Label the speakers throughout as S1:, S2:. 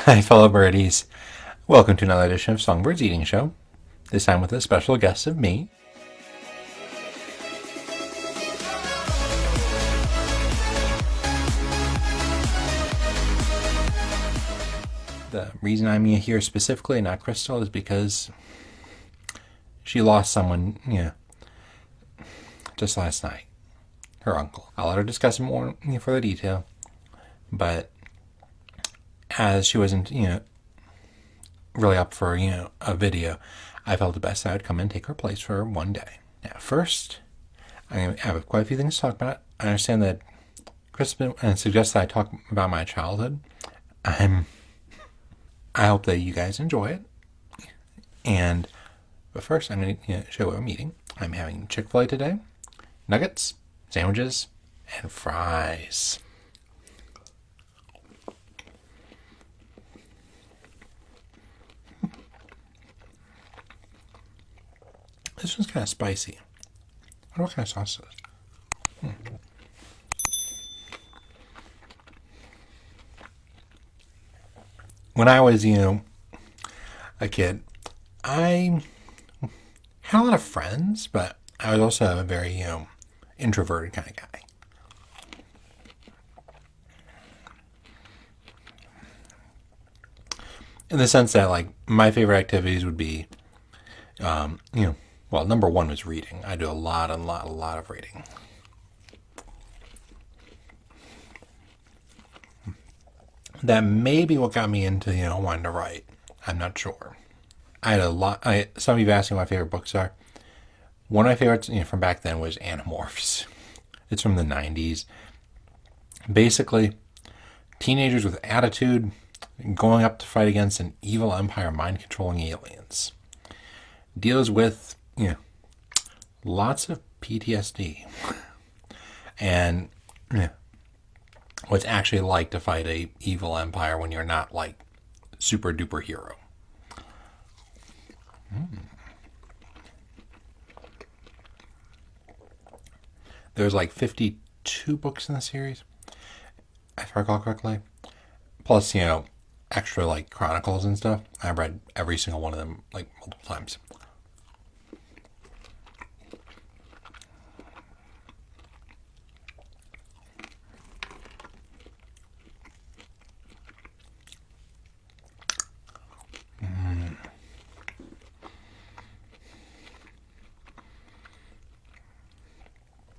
S1: Hi, fellow birdies. Welcome to another edition of Songbird's Eating Show. This time with a special guest of me. The reason I'm here specifically, not Crystal, is because she lost someone, just last night. Her uncle. I'll let her discuss in more further detail, but as she wasn't, really up for, a video, I felt the best I would come and take her place for one day. Now, first, I have quite a few things to talk about. I understand that Chris suggests that I talk about my childhood. I hope that you guys enjoy it. But first, I'm going to show what I'm eating. I'm having Chick-Fil-A today, nuggets, sandwiches, and fries. This one's kind of spicy. I wonder what kind of sauce it is. When I was, a kid, I had a lot of friends, but I was also a very, introverted kind of guy. In the sense that, like, my favorite activities would be, well, number one was reading. I do a lot of reading. That may be what got me into, wanting to write. I'm not sure. I had a lot. Some of you have asked me what my favorite books are. One of my favorites, from back then was Animorphs. It's from the 90s. Basically, teenagers with attitude going up to fight against an evil empire mind-controlling aliens. Deals with, lots of PTSD. And, what it's actually like to fight a evil empire when you're not, like, super duper hero. There's like 52 books in the series, if I recall correctly. Plus, extra like chronicles and stuff. I've read every single one of them like multiple times.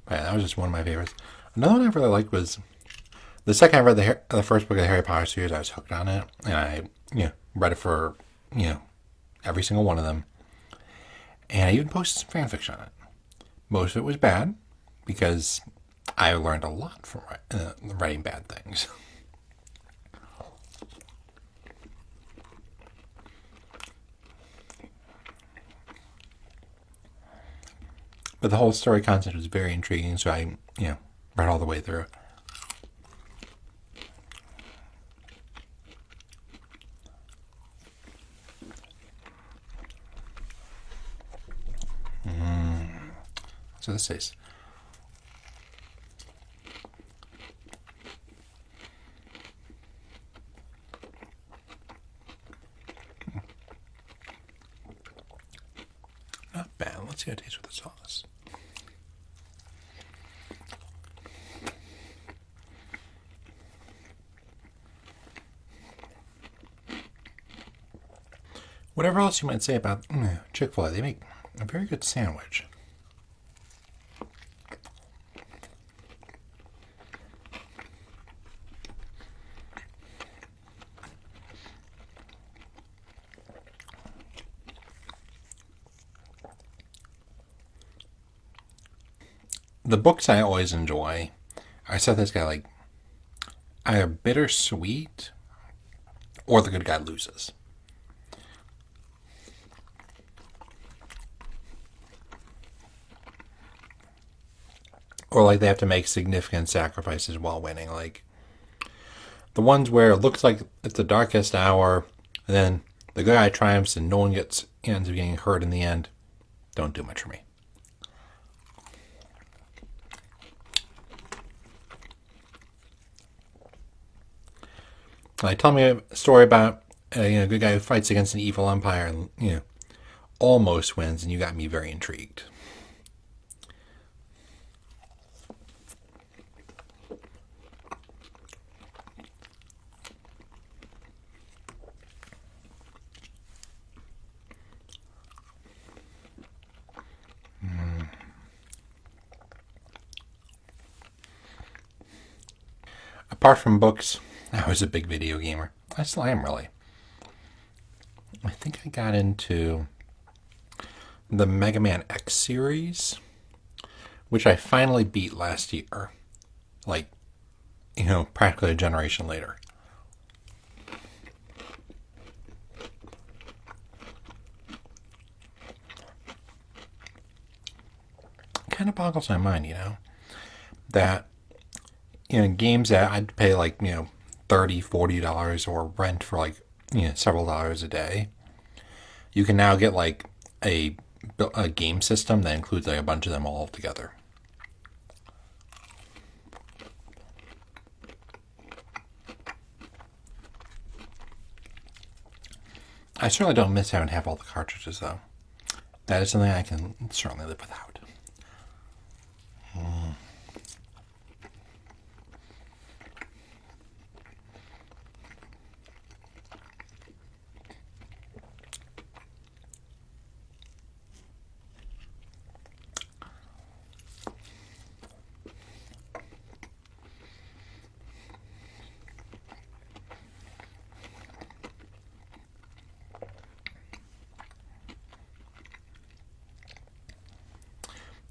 S1: But yeah, that was just one of my favorites. Another one I really liked was the second I read the first book of the Harry Potter series. I was hooked on it, and I read it for every single one of them. And I even posted some fan fiction on it. Most of it was bad because I learned a lot from writing bad things. But the whole story concept was very intriguing, so I, read all the way through. So this is. Not bad. Let's see how it tastes with the sauce. Whatever else you might say about Chick-fil-A, they make a very good sandwich. The books I always enjoy are stuff that's got like either bittersweet or the good guy loses. Or like they have to make significant sacrifices while winning. Like the ones where it looks like it's the darkest hour, and then the good guy triumphs and no one ends up getting hurt in the end. Don't do much for me. Like, tell me a story about a good guy who fights against an evil empire and almost wins, and you got me very intrigued. Apart from books, I was a big video gamer. I still am, really. I think I got into the Mega Man X series, which I finally beat last year. Like, practically a generation later. Kind of boggles my mind, that games that I'd pay like $30, $40 or rent for like several dollars a day. You can now get like a game system that includes like a bunch of them all together. I certainly don't miss having to have all the cartridges though. That is something I can certainly live without.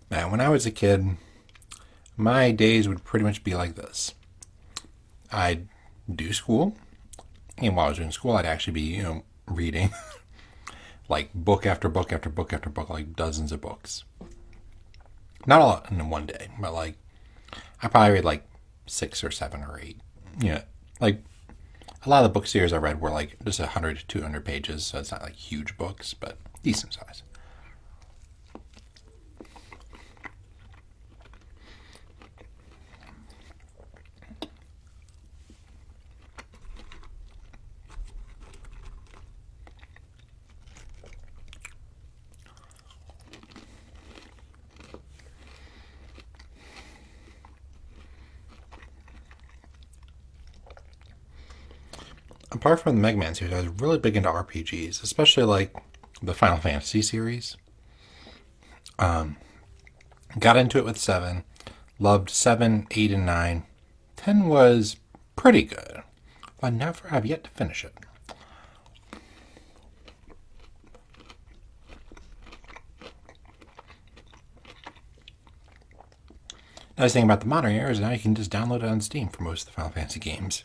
S1: Now, when I was a kid, my days would pretty much be like this. I'd do school, and while I was doing school, I'd actually be, reading like book after book after book after book, like dozens of books. Not a lot in one day, but like I probably read like 6 or 7 or 8. Like a lot of the book series I read were like just 100 to 200 pages, so it's not like huge books, but decent size. Apart from the Mega Man series, I was really big into RPGs, especially like the Final Fantasy series. Got into it with 7, loved 7, 8, and 9. 10 was pretty good, but never have yet to finish it. Nice thing about the modern era is now you can just download it on Steam for most of the Final Fantasy games.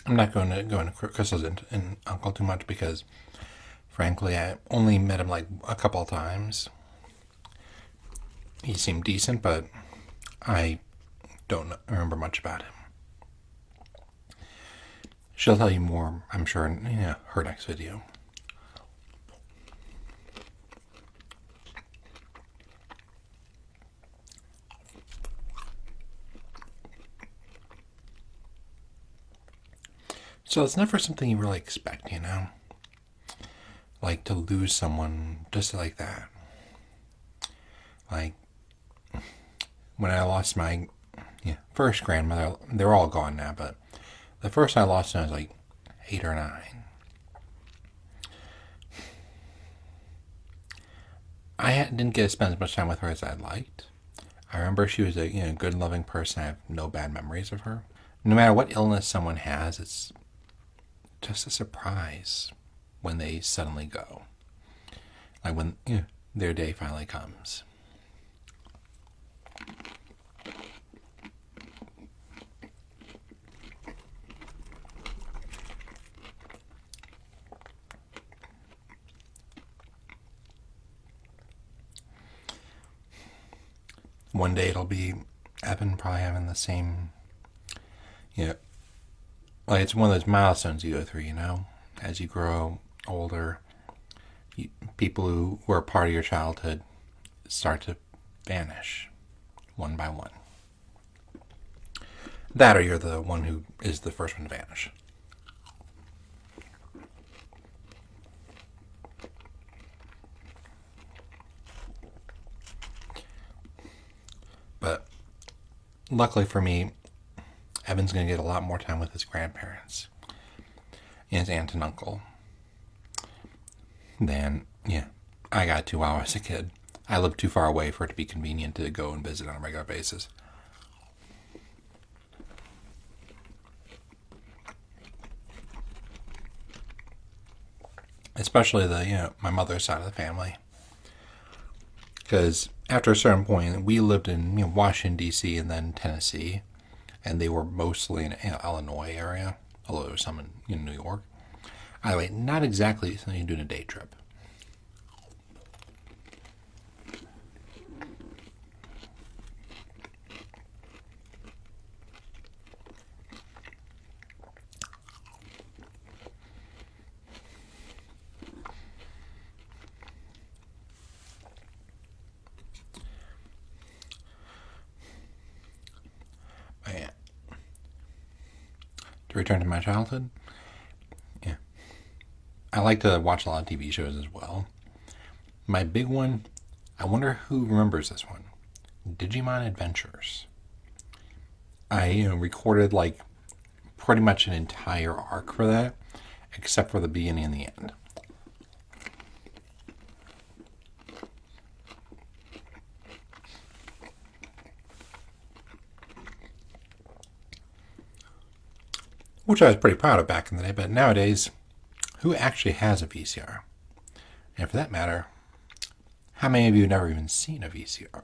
S1: I'm not going to go into Crystal's and Uncle too much because, frankly, I only met him like a couple of times. He seemed decent, but I don't remember much about him. She'll tell you more, I'm sure, in her next video. So it's never something you really expect, Like to lose someone just like that. Like when I lost my first grandmother, they're all gone now, but the first I lost when I was like 8 or 9. Didn't get to spend as much time with her as I'd liked. I remember she was a good, loving person. I have no bad memories of her. No matter what illness someone has, it's just a surprise when they suddenly go. Like when their day finally comes. one day it'll be Evan probably having the same, you know, like it's one of those milestones you go through, as you grow older, people who were part of your childhood start to vanish one by one. That or you're the one who is the first one to vanish. But luckily for me, Evan's going to get a lot more time with his grandparents and his aunt and uncle than, I got to while I was a kid. I lived too far away for it to be convenient to go and visit on a regular basis. Especially my mother's side of the family. Because after a certain point, we lived in Washington, D.C. and then Tennessee. And they were mostly in the Illinois area, although there was some in New York. Anyway, not exactly something you do in a day trip. To return to my childhood, I like to watch a lot of TV shows as well. My big one, I wonder who remembers this one. Digimon Adventures. I recorded like pretty much an entire arc for that, except for the beginning and the end. Which I was pretty proud of back in the day, but nowadays, who actually has a VCR? And for that matter, how many of you have never even seen a VCR?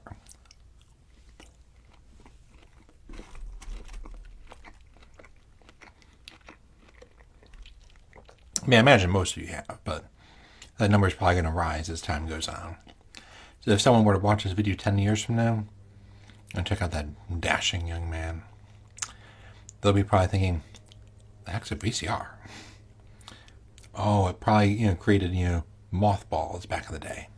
S1: I mean, I imagine most of you have, but that number is probably going to rise as time goes on. So if someone were to watch this video 10 years from now and check out that dashing young man, they'll be probably thinking, the heck's a VCR? Oh, it probably created mothballs back in the day.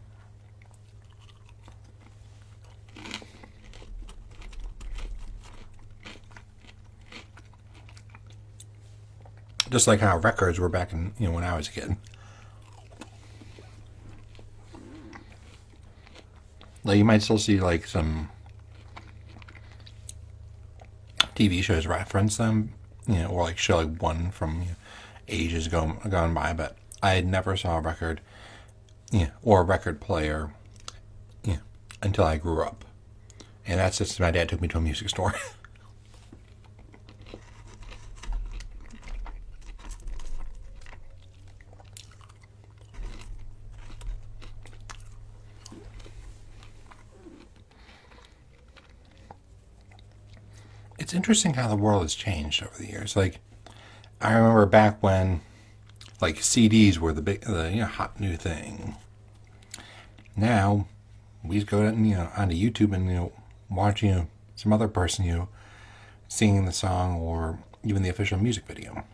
S1: Just like how records were back in when I was a kid. Like you might still see like some TV shows reference them, or like show like one from ages gone by, but I never saw a record, or a record player, until I grew up, and that's just my dad took me to a music store. It's interesting how the world has changed over the years. Like, I remember back when, like, CDs were the hot new thing. Now, we just go onto YouTube and watch some other person singing the song or even the official music video.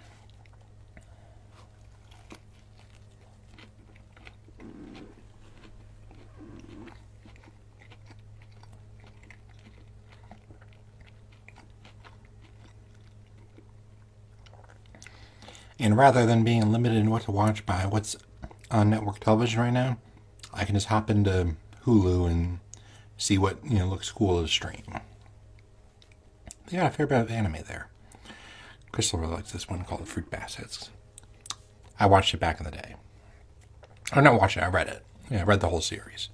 S1: And rather than being limited in what to watch by what's on network television right now, I can just hop into Hulu and see what looks cool to stream. They got a fair bit of anime there. Crystal really likes this one called Fruit Baskets. I watched it back in the day. Or not watched it, I read it. I read the whole series.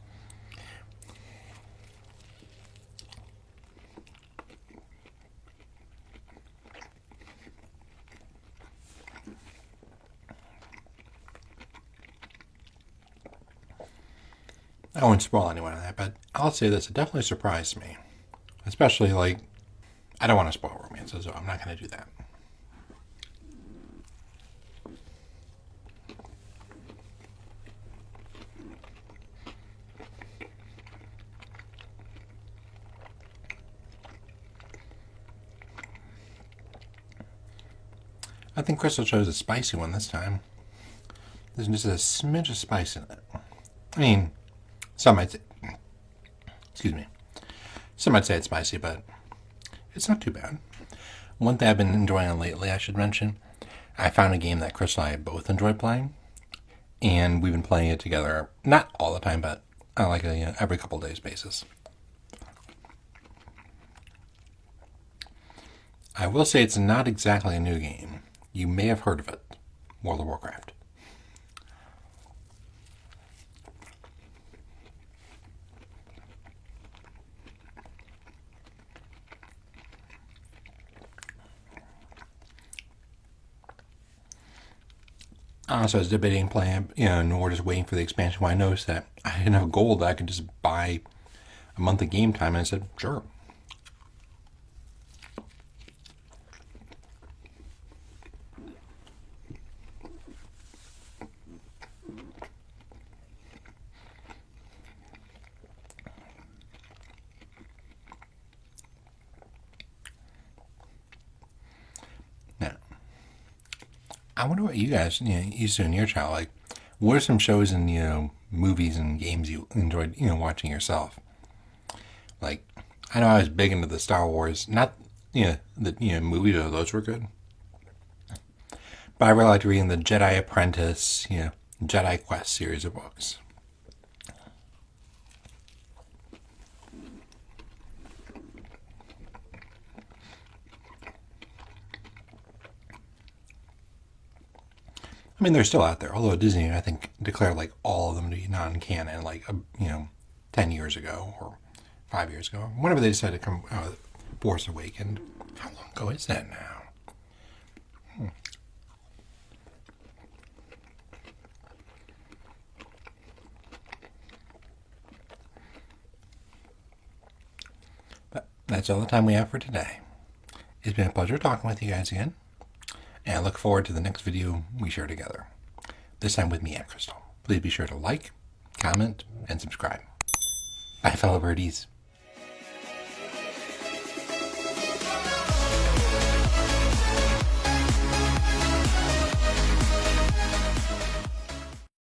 S1: I won't spoil anyone on that, but I'll say this, it definitely surprised me. Especially, like, I don't want to spoil romances, so I'm not going to do that. I think Crystal chose a spicy one this time. There's just a smidge of spice in it. I mean, some might say, excuse me, some might say it's spicy, but it's not too bad. One thing I've been enjoying lately, I should mention, I found a game that Crystal and I both enjoy playing, and we've been playing it together, not all the time, but on like a every couple days basis. I will say it's not exactly a new game. You may have heard of it, World of Warcraft. So I was debating playing, and we're just waiting for the expansion. When I noticed that I didn't have gold, I could just buy a month of game time, and I said, sure. Now, I wonder what you guys used to in your child. Like, what are some shows and movies and games you enjoyed watching yourself? Like, I know I was big into the Star Wars, not the movies, though those were good. But I really liked reading the Jedi Apprentice, Jedi Quest series of books. I mean, they're still out there. Although Disney, I think, declared like all of them to be non-canon, like 10 years ago or 5 years ago, whenever they decided to come out with Force Awakened. How long ago is that now? But that's all the time we have for today. It's been a pleasure talking with you guys again, and I look forward to the next video we share together. This time with me and Crystal. Please be sure to like, comment, and subscribe. Bye, fellow birdies.